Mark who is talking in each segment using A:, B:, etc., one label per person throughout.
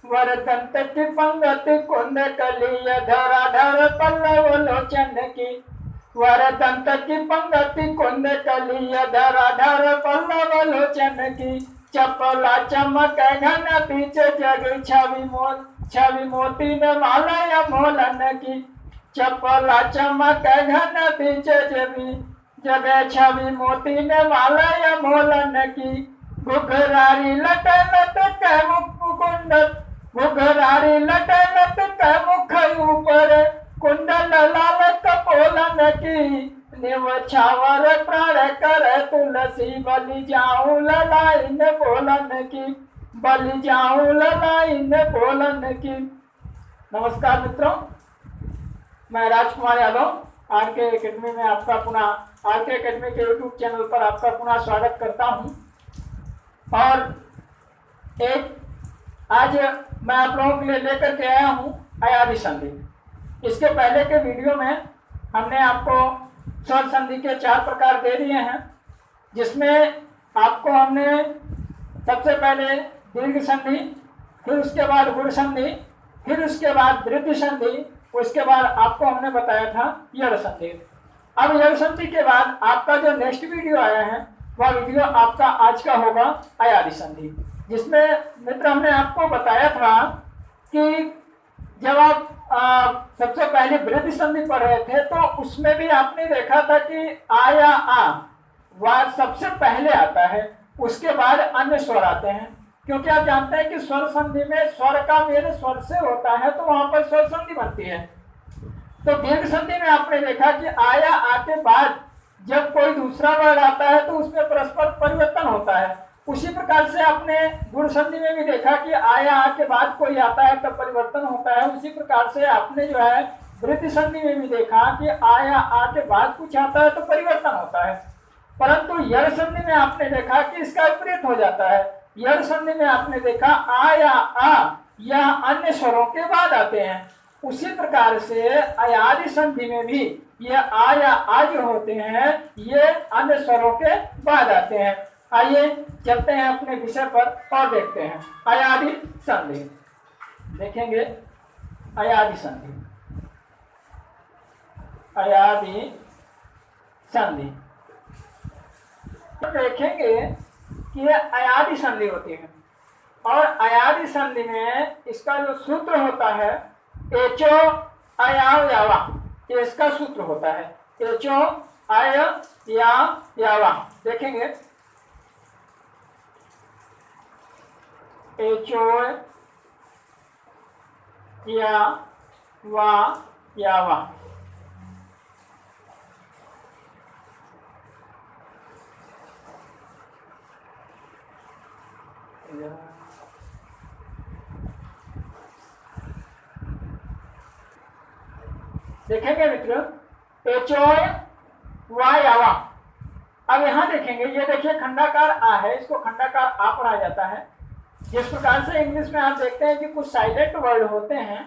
A: वरदंत की पंगति कुंद कलिय धराधर पल्लव लोचन की। वरदंत की पंगति कुंद कलिय धराधर पल्लव लोचन की। चपला चमक घन बीच जग छवि मोती न मालय मोलन की। चपला चमक घन बीच जग छवि मोती न मालय मोलन की। घुघरारी लटनत मुकुंड घुघरारी लटनत मुख ऊपर कुंडल लाल कपोलन की। निवछावर प्राण कर तुलसी बलि जाऊं ललाइन बोलन की। बलि जाऊं ललाइन बोलन की। नमस्कार मित्रों, मैं राजकुमार यादव आरके एकेडमी में आपका पुनः आरके एकेडमी के यूट्यूब चैनल पर आपका पुनः स्वागत करता हूं। और एक आज मैं आप लोगों के लिए लेकर के आया हूं अयादि संधि। इसके पहले के वीडियो में हमने आपको स्वर संधि के 4 प्रकार दे दिए हैं, जिसमें आपको हमने सबसे पहले दीर्घ संधि, फिर उसके बाद गुण संधि, फिर उसके बाद वृद्धि संधि, उसके बाद आपको हमने बताया था यड़ संधि। अब यड़ संधि के बाद आपका जो नेक्स्ट वीडियो आया है वह वीडियो आपका आज का होगा अयादि संधि, जिसमें मित्र हमने आपको बताया था कि जब आप सबसे पहले वृद्धि संधि पढ़ रहे थे तो उसमें भी आपने देखा था कि आ या आ वह सबसे पहले आता है, उसके बाद अन्य स्वर आते हैं। क्योंकि आप जानते हैं कि स्वर संधि में स्वर का मेल स्वर से होता है, तो वहां पर स्वर संधि बनती है। तो दीर्घ संधि में आपने देखा कि आ या आ के बाद जब कोई दूसरा वर्ड आता है तो उसमें परस्पर परिवर्तन होता है। उसी प्रकार से आपने गुण संधि में भी देखा कि आया आ के बाद कोई आता है तब परिवर्तन होता है। उसी प्रकार से आपने जो है वृद्धि संधि में भी देखा कि आया आ के बाद कुछ आता है तो परिवर्तन होता है। परंतु यड़ संधि में आपने देखा कि इसका विपरीत हो जाता है। यड़ संधि में आपने देखा आ या आ या अन्य स्वरों के बाद आते हैं। उसी प्रकार से अयादि संधि में भी ये आ या आ जो होते हैं ये अन्य स्वरों के बाद आते हैं। आइए चलते हैं अपने विषय पर और देखते हैं अयादि संधि। देखेंगे अयादि संधि। अयादि संधि तो देखेंगे कि ये अयादि संधि होती है। और अयादि संधि में इसका जो सूत्र होता है एचो अयाव यावा, ये इसका सूत्र होता है। एचो अय या यावा देखेंगे। एचो या वा यावा। देखेंगे मित्र एचोय वा यावा। अब यहां देखेंगे, ये देखिए खंडाकार आ है, इसको खंडाकार आ पढ़ा जाता है। जिस प्रकार से इंग्लिश में आप देखते हैं कि कुछ साइलेंट वर्ड होते हैं,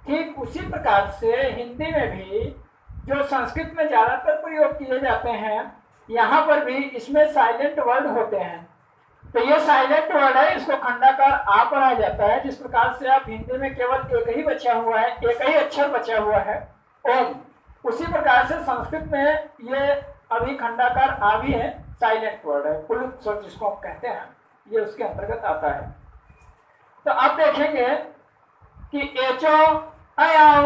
A: ठीक उसी प्रकार से हिंदी में भी जो संस्कृत में ज्यादातर प्रयोग किए जाते हैं यहाँ पर भी इसमें साइलेंट वर्ड होते हैं। तो ये साइलेंट वर्ड है, इसको खंडाकार आ पढ़ा जाता है। जिस प्रकार से आप हिंदी में केवल एक ही बचा हुआ है, एक ही अक्षर बचा हुआ है ओम, उसी प्रकार से संस्कृत में ये अभी खंडाकार आ भी है, साइलेंट वर्ड है, पुलुत स्वर जिसको हम कहते हैं, ये उसके अंतर्गत आता है। तो अब देखेंगे कि एचो अयाव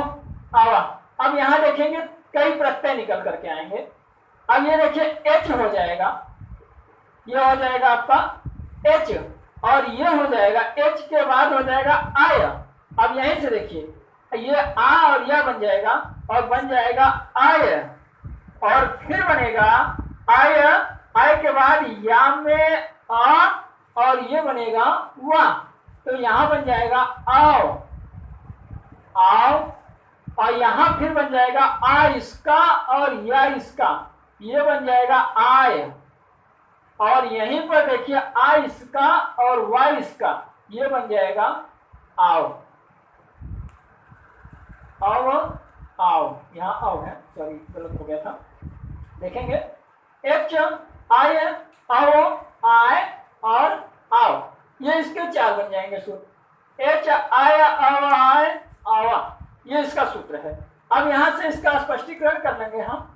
A: आवा। अब यहां देखेंगे कई प्रत्यय निकल करके आएंगे। अब ये देखिए एच हो जाएगा, ये हो जाएगा आपका एच, और ये हो जाएगा एच के बाद हो जाएगा आय। अब यहीं से देखिए ये आ और या बन जाएगा और बन जाएगा आय, और फिर बनेगा आय, आय के बाद या में आ और ये बनेगा वा, तो यहां बन जाएगा आओ आओ, और यहां फिर बन जाएगा आ इसका और या इसका, ये बन जाएगा आय, और यहीं पर देखिए आ इसका और वा इसका, ये बन जाएगा आओ आओ आओ। यहाँ आओ है, सॉरी गलत हो गया था। देखेंगे एच आय आओ आय और आओ, ये इसके 4 बन जाएंगे सूत्र। एच आया आवा आए आवा, ये इसका सूत्र है। अब यहां से इसका स्पष्टीकरण कर लेंगे हम।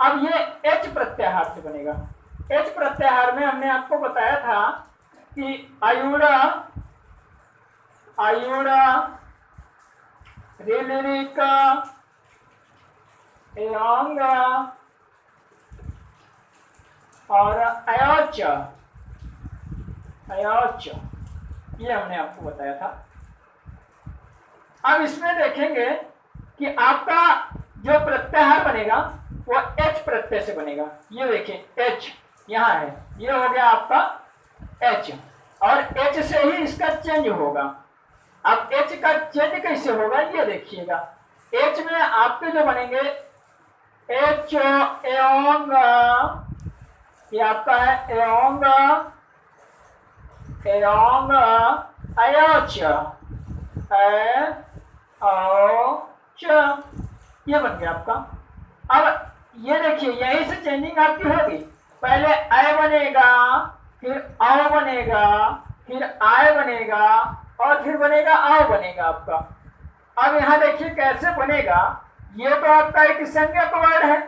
A: अब ये एच प्रत्याहार से बनेगा। एच प्रत्याहार में हमने आपको बताया था कि आयुड़ा आयुड़ा रिलिरिका एंग और अयोच अयोच, ये हमने आपको बताया था। अब इसमें देखेंगे कि आपका जो प्रत्याहार बनेगा वो एच प्रत्यय से बनेगा। ये देखिए एच यहाँ है, ये हो गया आपका एच, और एच से ही इसका चेंज होगा। अब एच का चेंज कैसे होगा ये देखिएगा। एच में आपके जो बनेंगे एच एओंग, ये आपका है एओंग एओंग अयोच ये बन गया आपका। अब ये देखिए यहीं से चेंजिंग आपकी होगी। पहले अय बनेगा, फिर औ बनेगा, फिर आय बनेगा, और फिर बनेगा आव बनेगा आपका। अब यहाँ देखिए कैसे बनेगा। ये तो आपका एक संज्ञक वर्ड है,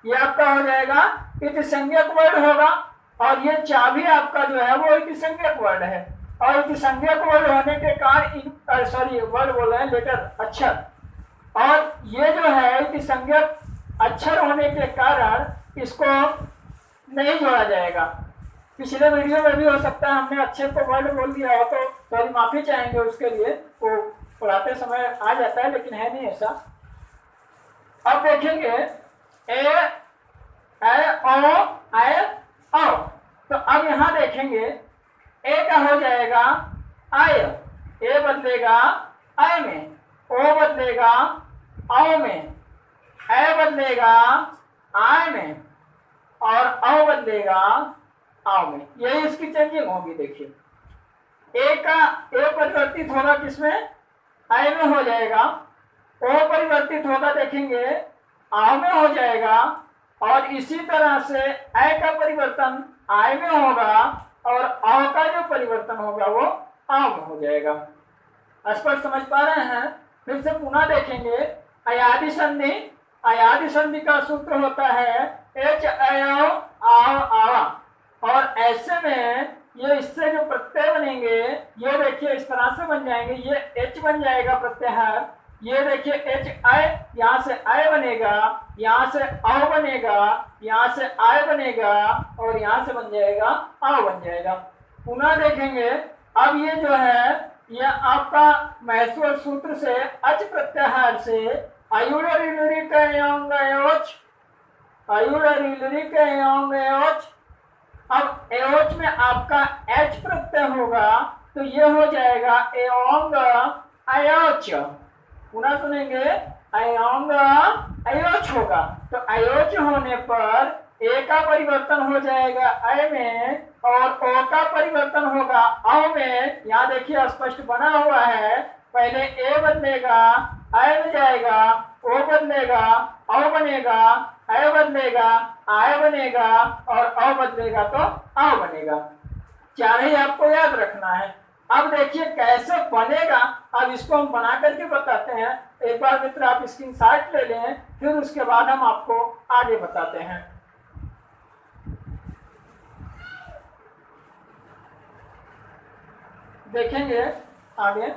A: ये आपका हो जाएगा एक संज्ञक वर्ड होगा, और ये चाबी आपका जो है वो एक संज्ञक वर्ड है। और एक संज्ञक वर्ड होने के कारण सॉरी वर्ड बोल रहे हैं लेटर अक्षर, और ये जो है कि संज्ञक अक्षर होने के कारण इसको नहीं जोड़ा जाएगा। पिछले वीडियो में भी हो सकता है हमने अक्षर को वर्ड बोल दिया हो, तो सॉरी माफी चाहेंगे उसके लिए, वो पढ़ाते समय आ जाता है लेकिन है नहीं ऐसा। अब देखेंगे ए ओ आय औ, तो अब यहाँ देखेंगे ए का हो जाएगा आय, ए बदलेगा आय में, ओ बदलेगा औ में, ए बदलेगा आय में, और औ बदलेगा आव में। यही इसकी चेंजिंग होगी। देखिए ए का ए परिवर्तित होगा किसमें, आय में हो जाएगा, ओ परिवर्तित होगा देखेंगे आव में हो जाएगा, और इसी तरह से ए का परिवर्तन आय में होगा, और औ का जो परिवर्तन होगा वो आव में हो जाएगा। स्पष्ट समझ पा रहे हैं? फिर से पुनः देखेंगे। अयादि संधि, अयादि संधि का सूत्र होता है एच अयो आव आवा, और ऐसे में ये इससे जो प्रत्यय बनेंगे ये देखिए इस तरह से बन जाएंगे। ये एच बन जाएगा प्रत्याहार, ये देखिए एच आय, यहाँ से आय बनेगा, यहाँ से औ बनेगा, यहाँ से आय बनेगा, और यहाँ से बन जाएगा आव बन जाएगा। पुनः देखेंगे। अब ये जो है ये आपका महसूर सूत्र से अच प्रत्याहार से आयुरिलुरिक एओच। अब एओच में आपका एच प्रत्यय होगा, तो ये हो जाएगा एओंग अयोच। पुनः सुनेंगे अयोंग अयोच होगा, तो अयोच होने पर ए का परिवर्तन हो जाएगा अय में, और ओ का परिवर्तन होगा औ में। यहाँ देखिए स्पष्ट बना हुआ है, पहले ए बदलेगा अय में जाएगा, ओ बदलेगा औ बनेगा, अय बदलेगा आय बनेगा, और औ बदलेगा तो आव बनेगा। चार ही आपको याद रखना है। अब देखिए कैसे बनेगा, अब इसको हम बना करके बताते हैं। एक बार मित्र आप स्क्रीनशॉट ले लें, फिर उसके बाद हम आपको आगे बताते हैं। देखेंगे आगे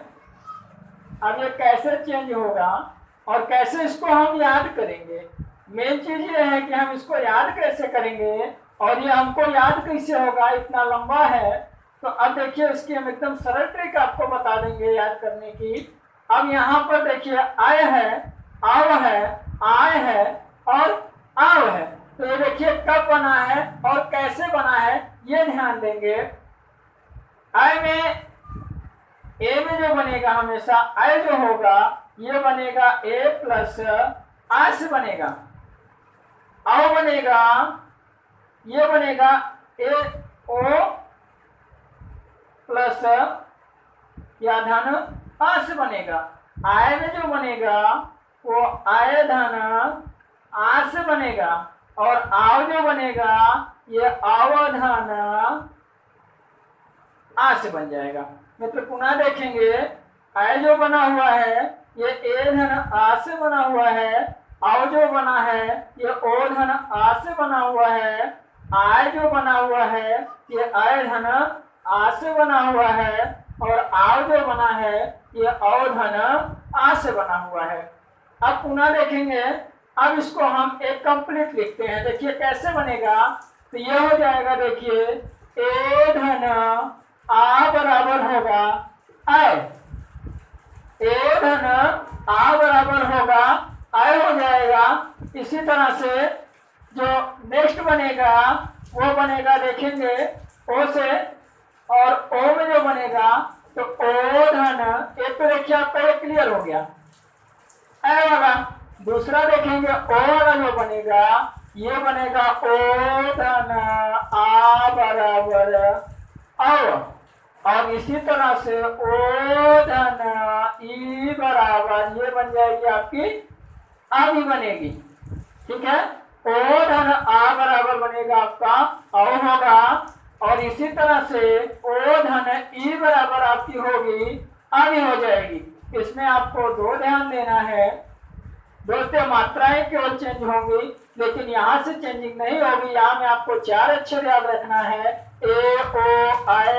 A: अब ये कैसे चेंज होगा और कैसे इसको हम याद करेंगे। मेन चीज ये है कि हम इसको याद कैसे करेंगे, और ये हमको याद कैसे होगा, इतना लंबा है। तो अब देखिए इसकी हम एकदम सरल ट्रिक आपको बता देंगे याद करने की। अब यहाँ पर देखिए आय है, आव है, आय है और आव है। तो ये देखिए कब बना है और कैसे बना है ये ध्यान देंगे। आय में ए में जो बनेगा हमेशा आय जो होगा ये बनेगा ए प्लस आय से बनेगा। आव बनेगा ये बनेगा ए ओ प्लस या धन आ से बनेगा। आय में जो बनेगा वो आय धन आ से बनेगा, और आव जो बनेगा ये आव धन आ से बन जाएगा। मित्र पुनः देखेंगे, आय जो बना हुआ है ये ए धन आ से बना हुआ है, आओ जो बना है ये ओ धन आ से बना हुआ है, आय जो बना हुआ है ये आय धन आ से बना हुआ है, और आओ जो बना है ये औ धन आ से बना हुआ है। अब पुनः देखेंगे, अब इसको हम एक कंप्लीट लिखते हैं। देखिए कैसे बनेगा, तो ये हो जाएगा, देखिए ए धन आ बराबर होगा आय, ए धन आ बराबर होगा आय हो जाएगा। इसी तरह से जो नेक्स्ट बनेगा वो बनेगा, देखेंगे ओ से, और ओ में जो बनेगा तो ओ धन, एक तो देखिए आपका ये क्लियर हो गया ऐ वाला। दूसरा देखेंगे ओ वाला जो बनेगा ये बनेगा ओ धन आ बराबर औ, और इसी तरह से ओ धन ई बराबर ये बन जाएगी आपकी आ भी बनेगी। ठीक है, ओ धन आ बराबर बनेगा आपका औ होगा, और इसी तरह से ओ धन ई बराबर आपकी होगी आ भी हो जाएगी। इसमें आपको दो ध्यान देना है, दोस्तों मात्राएं केवल चेंज होंगी लेकिन यहाँ से चेंजिंग नहीं होगी। यहाँ में आपको चार अक्षर याद रखना है, ए ओ आय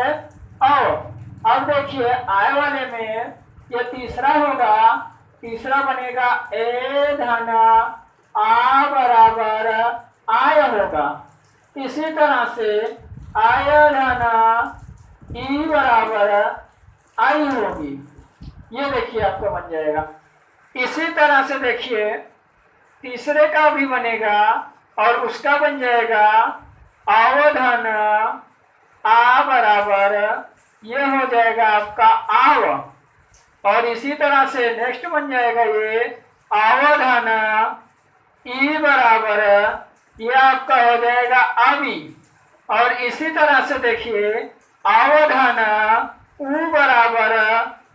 A: औ। अब देखिए आय वाले में ये तीसरा होगा, तीसरा बनेगा ए धन आ बराबर आय होगा। इसी तरह से आय धन ई बराबर आई होगी, ये देखिए आपको बन जाएगा। इसी तरह से देखिए तीसरे का भी बनेगा और उसका बन जाएगा आओ धन आ बराबर ये हो जाएगा आपका आव, और इसी तरह से नेक्स्ट बन जाएगा ये आओ धन ई बराबर ये आपका हो जाएगा आवी, और इसी तरह से देखिए आओ धन ऊ बराबर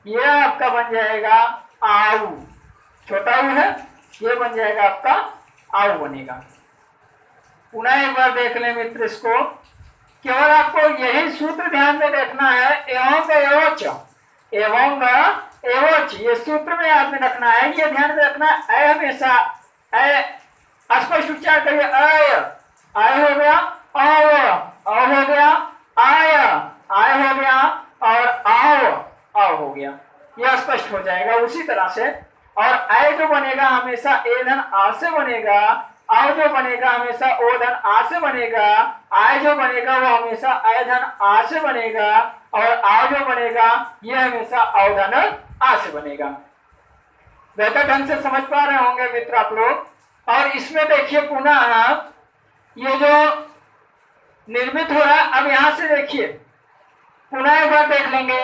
A: ये आपका बन जाएगा आऊ, छोटा ऊ है ये बन जाएगा आपका आऊ बनेगा। पुनः एक बार देख लें मित्र इसको, केवल आपको यही सूत्र ध्यान में देखना है, एवं एवोच, एवं एवोच, ये सूत्र में याद में रखना है, ये ध्यान में रखना है। अय हमेशा अय स्पष्ट उच्चार करिए, अय आय हो गया, औ हो गया, आय आय हो गया, और आओ हो गया, यह स्पष्ट हो जाएगा। उसी तरह से और आय जो बनेगा हमेशा ए धन आ से बनेगा, आओ जो बनेगा हमेशा ओ धन आ से बनेगा, आय जो बनेगा वो हमेशा आय धन आ से बनेगा, और आओ जो बनेगा ये हमेशा आओ धन आ से बनेगा। बेहतर ढंग से समझ पा रहे होंगे मित्र आप लोग। और इसमें देखिए पुनः ये जो निर्मित हो रहा है, अब यहां से देखिए पुनः एक बार देख लेंगे,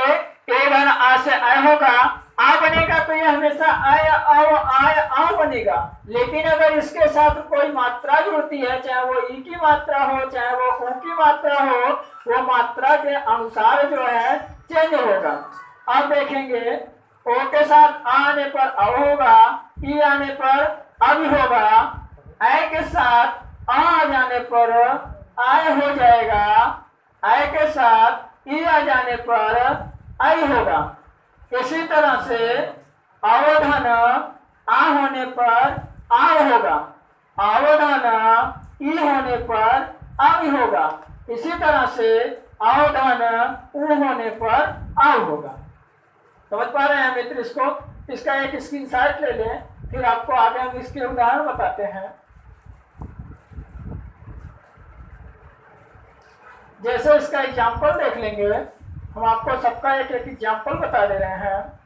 A: ए धन आ से आय होगा, आ बनेगा तो ये हमेशा आय आ बनेगा। लेकिन अगर इसके साथ कोई मात्रा जुड़ती है, चाहे वो ई की मात्रा हो चाहे वो ऊ की मात्रा हो, वो मात्रा के अनुसार जो है चेंज होगा। अब देखेंगे ओ के साथ आ आने पर अ होगा, ई आने पर अब होगा, आय के साथ आ जाने पर आय हो जाएगा, आय के साथ ई आ जाने पर आई होगा। इसी तरह से अवधन आ होने पर आव होगा, अवधन ई होने पर आई होगा। इसी तरह से अवधन उ होने पर आव होगा। समझ पा रहे हैं मित्र इसको? इसका एक स्क्रीनशॉट ले लें, फिर आपको आगे हम इसके उदाहरण बताते हैं। जैसे इसका एग्जाम्पल देख लेंगे, हम आपको सबका एक एक एग्जाम्पल बता दे रहे हैं।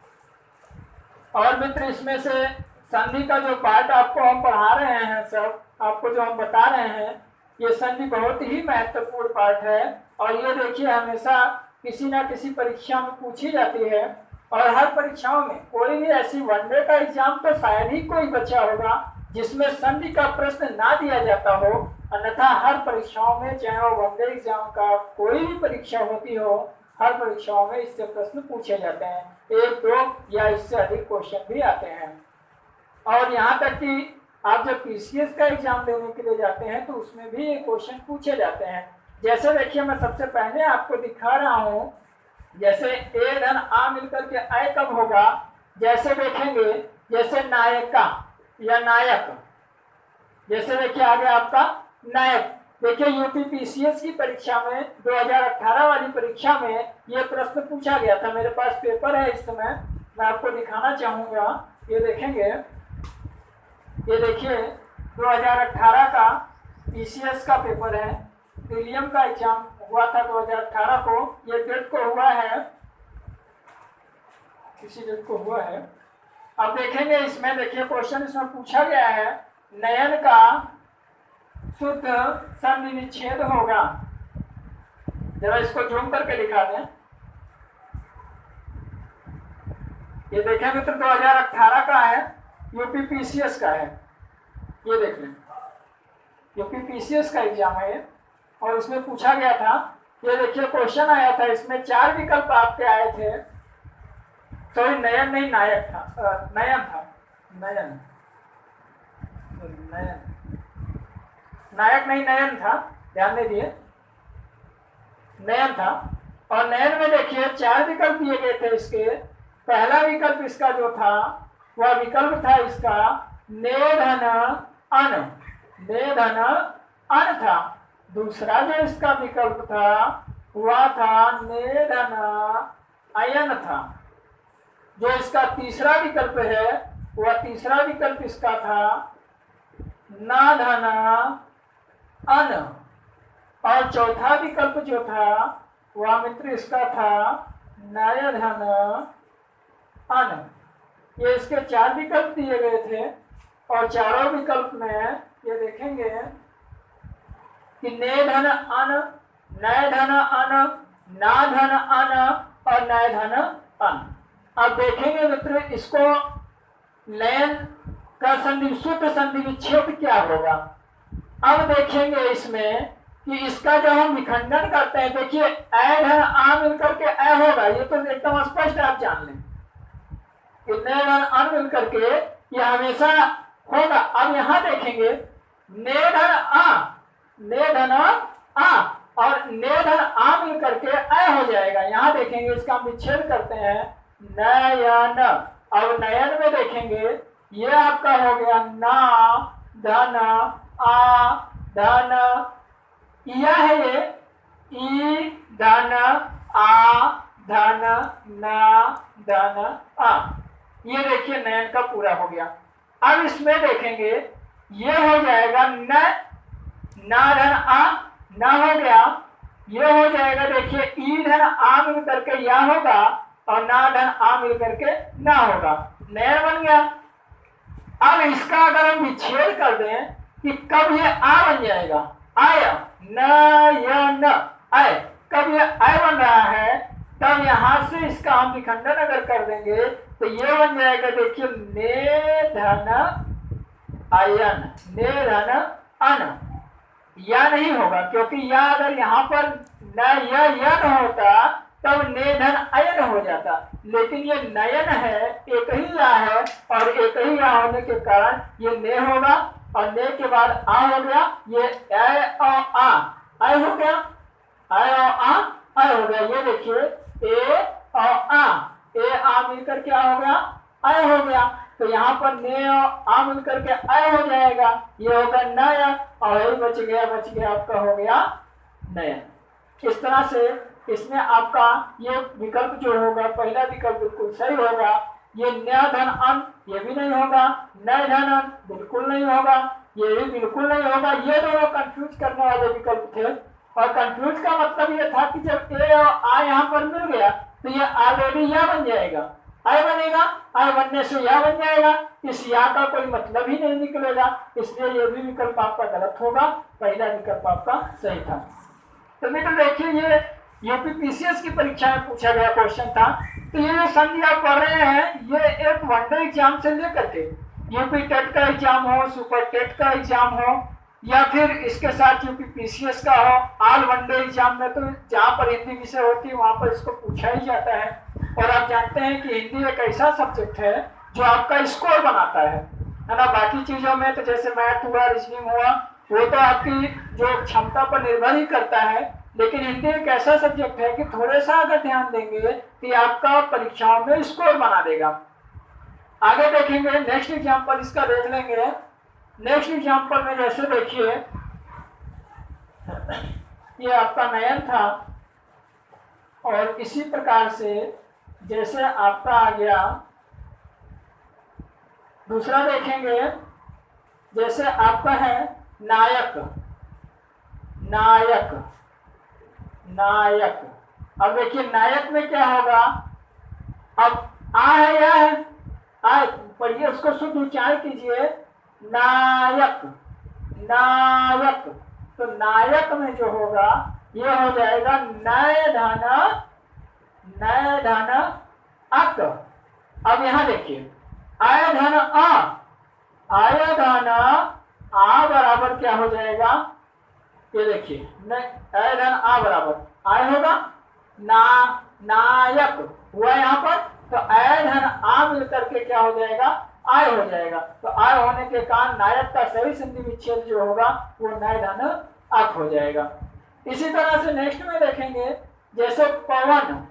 A: और मित्र इसमें से संधि का जो पार्ट आपको हम पढ़ा रहे हैं, सब आपको जो हम बता रहे हैं, ये संधि बहुत ही महत्वपूर्ण पार्ट है। और ये देखिए हमेशा किसी ना किसी परीक्षा में पूछी जाती है, और हर परीक्षाओं में कोई भी ऐसी वनडे का एग्जाम तो शायद ही कोई बचा होगा जिसमें संधि का प्रश्न ना दिया जाता हो। अन्यथा हर परीक्षाओं में, चाहे वो वनडे एग्जाम का कोई भी परीक्षा होती हो, हर परीक्षाओं में इससे प्रश्न पूछे जाते हैं। एक दो या इससे अधिक क्वेश्चन भी आते हैं। और यहाँ तक कि आप जब पीसीएस का एग्जाम देने के लिए जाते हैं तो उसमें भी ये क्वेश्चन पूछे जाते हैं। जैसे देखिए मैं सबसे पहले आपको दिखा रहा हूँ, जैसे ए धन आ मिलकर के ऐ कब होगा, जैसे देखेंगे जैसे नायका या नायक, जैसे देखिए आगे आपका नायक। देखिए यूपीपीसीएस की परीक्षा में 2018 वाली परीक्षा में ये प्रश्न पूछा गया था। मेरे पास पेपर है इस समय, मैं आपको दिखाना चाहूंगा। ये देखेंगे, ये देखिए 2018 का पीसीएस का पेपर है, प्रीलियम का एग्जाम हुआ था 2018 को। ये डेट को हुआ है, किसी डेट को हुआ है। अब देखेंगे इसमें, देखिए क्वेश्चन इसमें पूछा गया है, नयन का शुद्ध संधि विच्छेद होगा। जरा इसको जूम करके दिखा दें। ये देखें मित्र 2018 का है, यूपीपीसीएस का है। ये देख लें, यूपीपीसीएस का एग्जाम है और इसमें पूछा गया था। ये देखिए क्वेश्चन आया था, इसमें 4 विकल्प आपके आए थे। सॉरी नयन नहीं, नायक था, नयन था, नयन नयन नायक नहीं, नयन था, ध्यान दे दिए, नयन था। और नयन में देखिए 4 विकल्प दिए गए थे इसके। पहला विकल्प इसका जो था वह विकल्प था इसका ने धन अन, ने धन अन था। दूसरा जो इसका विकल्प था वह था ने धन अयन था। जो इसका तीसरा विकल्प है वह तीसरा विकल्प इसका था ना धन अन। और चौथा विकल्प जो था वह मित्र इसका था नय धन अन। ये इसके 4 विकल्प दिए गए थे और चारों विकल्प में ये देखेंगे कि ने धन अन, नय धन अन, ना धन अन और नय धन अन। अब देखेंगे मित्र इसको नयन का संधि शुद्ध संधि विच्छेद क्या होगा। अब देखेंगे इसमें कि इसका जब हम विखंडन करते हैं, देखिए ऐ धन आ मिलकर के ऐ होगा, ये तो एकदम स्पष्ट आप जान लें। ने धन अन मिलकर के ये हमेशा होगा। अब यहाँ देखेंगे ने धन आ, ने धन आ और ने धन आ मिलकर के ऐ हो जाएगा। यहाँ देखेंगे इसका हम विच्छेद करते हैं नयन। अब नयन में देखेंगे ये आपका हो गया ना धन आ धन, यह है ये ई धन आ धन ना धन आ। ये देखिए नयन का पूरा हो गया। अब इसमें देखेंगे ये हो जाएगा न, ना धन आ, ना हो गया। ये हो जाएगा देखिए ई धन आ मिल करके या होगा और ना धन आ मिल करके ना होगा, नयन बन गया। अब इसका अगर हम विच्छेद कर दें कि कब ये आ बन जाएगा, आया नयन आय, कब ये आय बन रहा है तब यहां से इसका हम विखंडन अगर कर देंगे तो ये बन जाएगा देखिए ने धन अयन, ने धन अन। या नहीं होगा क्योंकि या अगर यहाँ पर न यन होता तब ने धन अयन हो जाता, लेकिन ये नयन है, एक ही या है और एक ही या होने के कारण ये ने होगा और ने के बाद आ हो गया। ये ऐ और आ, ऐ हो गया, ऐ और आ, ऐ हो गया। ये देखिए ए और आ, ए आ मिलकर क्या हो गया, ऐ हो गया। तो यहाँ पर ने और आ मिलकर के ऐ हो जाएगा, ये होगा नया और यही बच गया आपका हो गया नयन। इस तरह से इसमें आपका ये विकल्प जो होगा, पहला विकल्प बिल्कुल सही होगा। ये न्या धन अन ये भी नहीं होगा, नय धन अन बिल्कुल नहीं होगा, ये भी बिल्कुल नहीं होगा। ये दोनों कंफ्यूज करने वाले विकल्प थे और कंफ्यूज का मतलब ये था कि जब ए और आ यहाँ पर मिल गया तो ये ऑलरेडी या बन जाएगा, आय बनेगा, आय बनने से या बन जाएगा, इस या का कोई मतलब ही नहीं निकलेगा। इसलिए ये भी विकल्प आपका गलत होगा, पहला विकल्प आपका सही था। तो मित्र देखिए ये यूपीपीसीएस की परीक्षा में पूछा गया क्वेश्चन था। तो ये जो संधि आप पढ़ रहे हैं ये एक वनडे एग्जाम से लेकर के यूपी टेट का एग्जाम हो, सुपर टेट का एग्जाम हो या फिर इसके साथ यूपीपीसीएस का हो, ऑल वनडे एग्जाम में तो जहाँ पर हिंदी विषय होती है वहाँ पर इसको पूछा ही जाता है। और आप जानते हैं कि हिंदी एक ऐसा सब्जेक्ट है जो आपका स्कोर बनाता है ना। बाकी चीजों में तो जैसे मैथ हुआ, रीजनिंग हुआ, वो तो आपकी जो क्षमता पर निर्भर ही करता है लेकिन हिंदी एक ऐसा सब्जेक्ट है कि थोड़े सा अगर ध्यान देंगे तो ये आपका परीक्षाओं में स्कोर बना देगा। आगे देखेंगे, नेक्स्ट एग्जांपल इसका देख लेंगे। नेक्स्ट एग्जांपल में जैसे देखिए, ये आपका नयन था और इसी प्रकार से जैसे आपका आ गया दूसरा देखेंगे, जैसे आपका है नायक, नायक, नायक। अब देखिए नायक में क्या होगा, अब आ है या है, आ पढ़िए उसको शुद्ध उच्चारण कीजिए, नायक, नायक। तो नायक में जो होगा ये हो जाएगा नय धन, नय धन अक। अब यहां देखिए आय धन आ, आय धन आ बराबर क्या हो जाएगा, ये देखिए आय धन आ बराबर आय होगा ना, नायक हुआ यहाँ पर, तो आय धन आ मिलकर के क्या हो जाएगा, आय हो जाएगा। तो आय होने के कारण नायक का सही संधि विच्छेद जो होगा वो नय धन अक हो जाएगा। इसी तरह से नेक्स्ट में देखेंगे, जैसे पवन,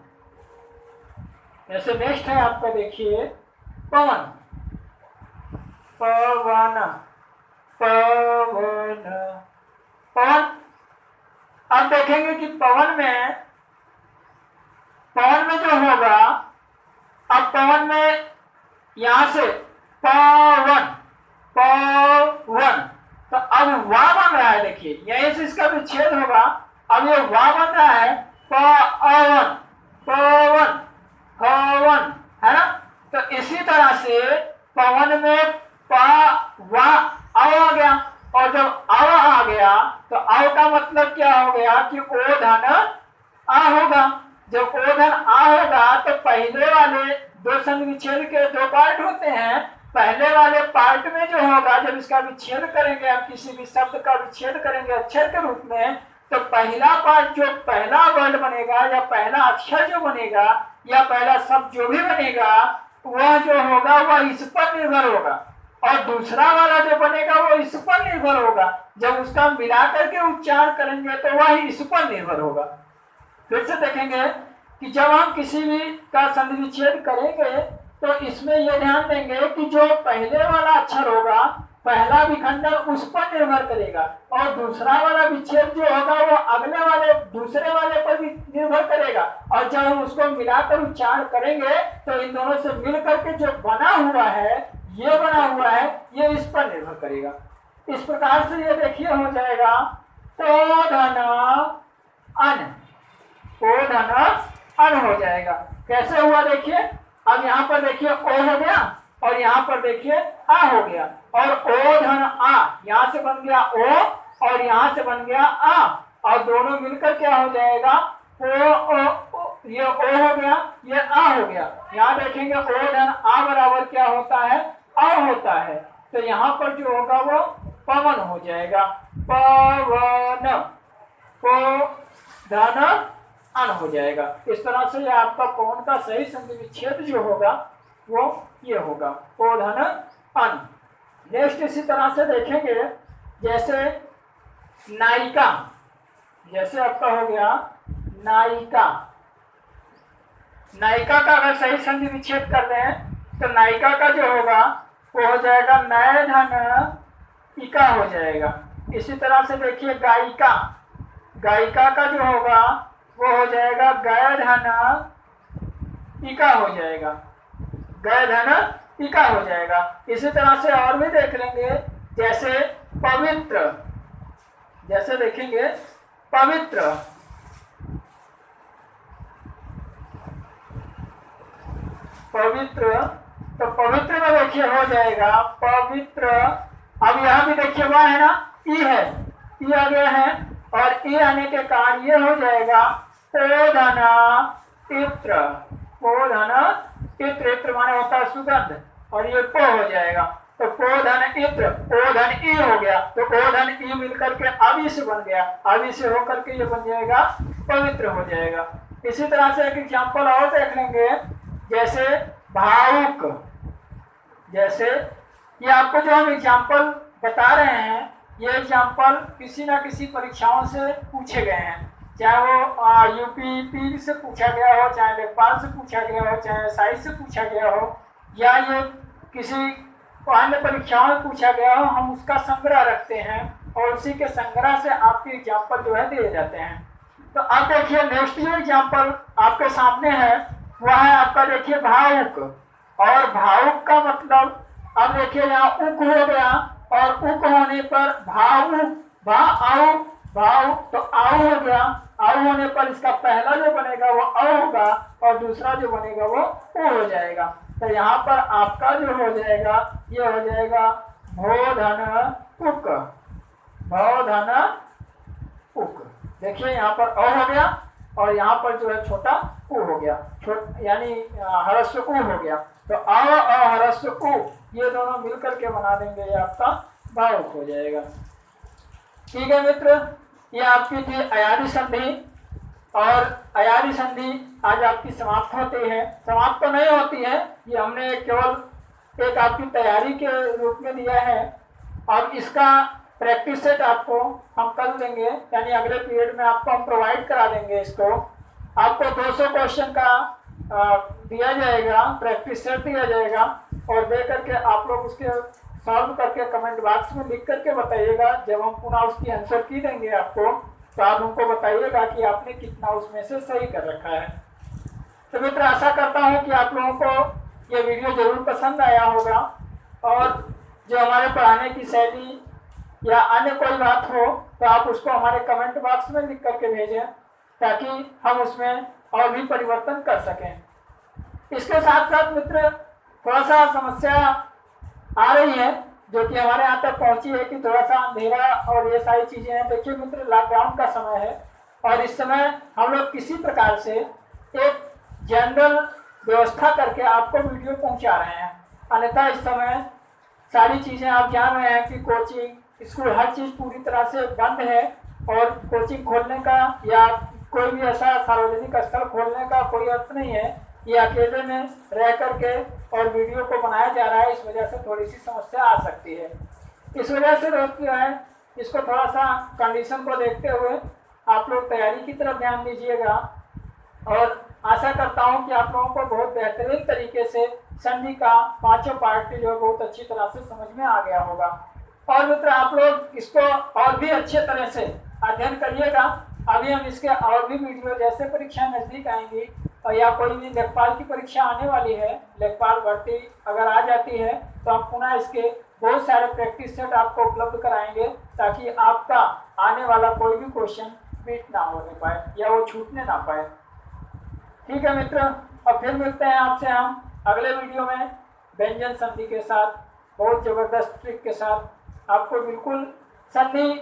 A: जैसे नेक्स्ट है आपका देखिए पवन, पवन, पवन, पवन। अब देखेंगे कि पवन में जो होगा, अब पवन में यहां से पवन, पवन, तो अब वाह बन रहा है, देखिए यहीं से इसका विच्छेद होगा। अब ये वाह बन रहा है पवन, पवन, पवन, है ना। तो इसी तरह से पवन में वा आ गया, और जब अव आ गया तो अव का मतलब क्या हो गया कि ओ धन आ होगा। जब ओ धन आ होगा तो पहले वाले दो संधि विच्छेद के दो पार्ट होते हैं। पहले वाले पार्ट में जो होगा, जब इसका विच्छेद करेंगे, आप किसी भी शब्द का विच्छेद करेंगे अक्षर के रूप में, तो पहला पार्ट जो पहला वर्ड बनेगा या पहला अक्षर जो बनेगा या पहला शब्द जो भी बनेगा वह जो होगा वह इस पर निर्भर होगा, और दूसरा वाला जो बनेगा वो इस पर निर्भर होगा। जब उसका मिलाकर के उच्चारण करेंगे तो वह इस पर निर्भर होगा। फिर से देखेंगे कि जब हम किसी भी का संधि विच्छेद करेंगे तो इसमें यह ध्यान देंगे कि जो पहले वाला अक्षर होगा, पहला विखंडन उस पर निर्भर करेगा, और दूसरा वाला विच्छेद जो होगा वो अगले वाले दूसरे वाले पर भी निर्भर करेगा। और जब हम उसको मिलाकर उच्चारण करेंगे तो इन दोनों से मिल करके जो बना हुआ है, ये बना हुआ है, ये इस पर निर्भर करेगा। इस प्रकार से ये देखिए हो जाएगा तो धन अन, तो धन अन हो जाएगा। कैसे हुआ देखिए, अब यहाँ पर देखिए ओ हो गया और यहाँ पर देखिए आ हो गया, और ओ धन आ यहाँ से बन गया ओ और यहाँ से बन गया आ, और दोनों मिलकर क्या हो जाएगा ओ, ये ओ हो गया, ये आ हो गया। यहाँ देखेंगे ओ धन आ बराबर क्या होता है, आ होता है। तो यहाँ पर जो होगा वो पवन हो जाएगा, पवन, पो धन अन हो जाएगा। इस तरह से आपका पवन का सही संधि विच्छेद जो होगा वो ये होगा, पो धन अन। नेक्स्ट इसी तरह से देखेंगे, जैसे नायिका, जैसे आपका हो गया नायिका, नायिका का अगर सही संधि विच्छेद कर रहे हैं तो नायिका का जो होगा वो हो जाएगा नय धन इका हो जाएगा। इसी तरह से देखिए गायिका, गायिका का जो होगा वो हो जाएगा गय धन इका हो जाएगा, गय धन इका हो जाएगा। इसी तरह से और भी देख लेंगे, जैसे पवित्र, जैसे देखेंगे पवित्र, पवित्र, तो पवित्र में देखिए हो जाएगा पवित्र। अब यहाँ भी देखिए वह है ना, ई है, ई आ गया है, और ई आने के कारण ये हो जाएगा पोधन इत्र, पोधन इत्र, इत्र माने होता है सुगंध, और ये पो हो जाएगा, तो पोधन इत्र, पोधन ई हो गया, तो पोधन ई मिलकर के अभी से बन गया, अभी से होकर के ये बन जाएगा पवित्र हो जाएगा। इसी तरह से एक एग्जाम्पल और देख लेंगे, जैसे भावुक, जैसे ये आपको जो हम एग्जाम्पल बता रहे हैं ये एग्जाम्पल किसी ना किसी परीक्षाओं से पूछे गए हैं। चाहे वो यूपी पी से पूछा गया हो, चाहे लेखपाल से पूछा गया हो, चाहे साइंस से पूछा गया हो, या ये किसी अन्य परीक्षाओं में पूछा गया हो, हम उसका संग्रह रखते हैं और उसी के संग्रह से आपके एग्जाम्पल जो है दिए जाते हैं। तो अब देखिए नेक्स्ट जो एग्जाम्पल आपके सामने है वह है आपका देखिए भावुक। और भावुक का मतलब अब देखिए यहाँ उक हो गया और उक होने पर भावुक भाव तो आउ हो गया। आउ होने पर इसका पहला जो बनेगा वो अ होगा और दूसरा जो बनेगा वो ओ हो जाएगा। तो यहाँ पर आपका जो हो जाएगा ये हो जाएगा भोधन उक, भोधन उक। देखिए यहाँ पर अ हो गया और यहाँ पर जो है छोटा उ हो गया, यानी हरस्व उ हो गया। तो अ हरस्व उ ये दोनों मिलकर के बना देंगे, ये आपका भावुक हो जाएगा। ठीक है मित्र, ये आपकी थी अयारी संधि। और अयारी संधि आज आपकी समाप्त होती है, समाप्त तो नहीं होती है, ये हमने केवल एक आपकी तैयारी के रूप में दिया है। और इसका प्रैक्टिस सेट आपको हम कर देंगे, यानी अगले पीरियड में आपको हम प्रोवाइड करा देंगे। इसको आपको 200 क्वेश्चन का दिया जाएगा, प्रैक्टिस सेट दिया जाएगा और दे करके आप लोग उसके सॉल्व करके कमेंट बॉक्स में लिख करके बताइएगा। जब हम पुनः उसकी आंसर की देंगे आपको तो आप हमको बताइएगा कि आपने कितना उसमें से सही कर रखा है। तो मित्र आशा करता हूँ कि आप लोगों को ये वीडियो जरूर पसंद आया होगा और जो हमारे पढ़ाने की शैली या अन्य कोई बात हो तो आप उसको हमारे कमेंट बॉक्स में लिख करके भेजें ताकि हम उसमें और भी परिवर्तन कर सकें। इसके साथ साथ मित्र थोड़ा सा समस्या आ रही है जो कि हमारे यहाँ तक पहुंची है कि थोड़ा सा अंधेरा और ये सारी चीजें हैं। देखिए मित्र लॉकडाउन का समय है और इस समय हम लोग किसी प्रकार से एक जनरल व्यवस्था करके आपको वीडियो पहुंचा रहे हैं, अन्यथा इस समय सारी चीजें आप जान रहे हैं कि कोचिंग स्कूल हर चीज पूरी तरह से बंद है और कोचिंग खोलने का या कोई भी ऐसा सार्वजनिक स्थल खोलने का कोई अर्थ नहीं है। ये अकेले में रह करके और वीडियो को बनाया जा रहा है, इस वजह से थोड़ी सी समस्या आ सकती है। इस वजह से दोस्त जो है इसको थोड़ा सा कंडीशन को देखते हुए आप लोग तैयारी की तरफ ध्यान दीजिएगा और आशा करता हूं कि आप लोगों को बहुत बेहतरीन तरीके से संधि का पांचों पार्ट जो है बहुत अच्छी तरह से समझ में आ गया होगा। और मित्र आप लोग इसको और भी अच्छे तरह से अध्ययन करिएगा। अभी हम इसके और भी वीडियो जैसे परीक्षा नजदीक आएंगी और या कोई भी लेखपाल की परीक्षा आने वाली है, लेखपाल भर्ती अगर आ जाती है तो हम पुनः इसके बहुत सारे प्रैक्टिस सेट आपको उपलब्ध कराएंगे ताकि आपका आने वाला कोई भी क्वेश्चन मिट ना होने पाए या वो छूटने ना पाए। ठीक है मित्र, और फिर मिलते हैं आपसे हम अगले वीडियो में व्यंजन संधि के साथ, बहुत ज़बरदस्त ट्रिक के साथ। आपको बिल्कुल संधि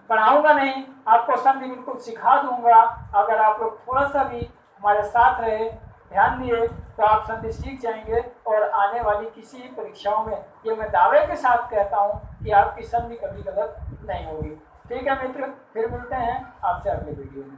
A: पढ़ाऊंगा नहीं, आपको संधि बिल्कुल सिखा दूंगा। अगर आप लोग थोड़ा सा भी हमारे साथ रहे, ध्यान दिए तो आप संधि सीख जाएंगे और आने वाली किसी भी परीक्षाओं में ये मैं दावे के साथ कहता हूँ कि आपकी संधि कभी गलत नहीं होगी। ठीक है मित्र, फिर मिलते हैं आपसे अगले वीडियो में।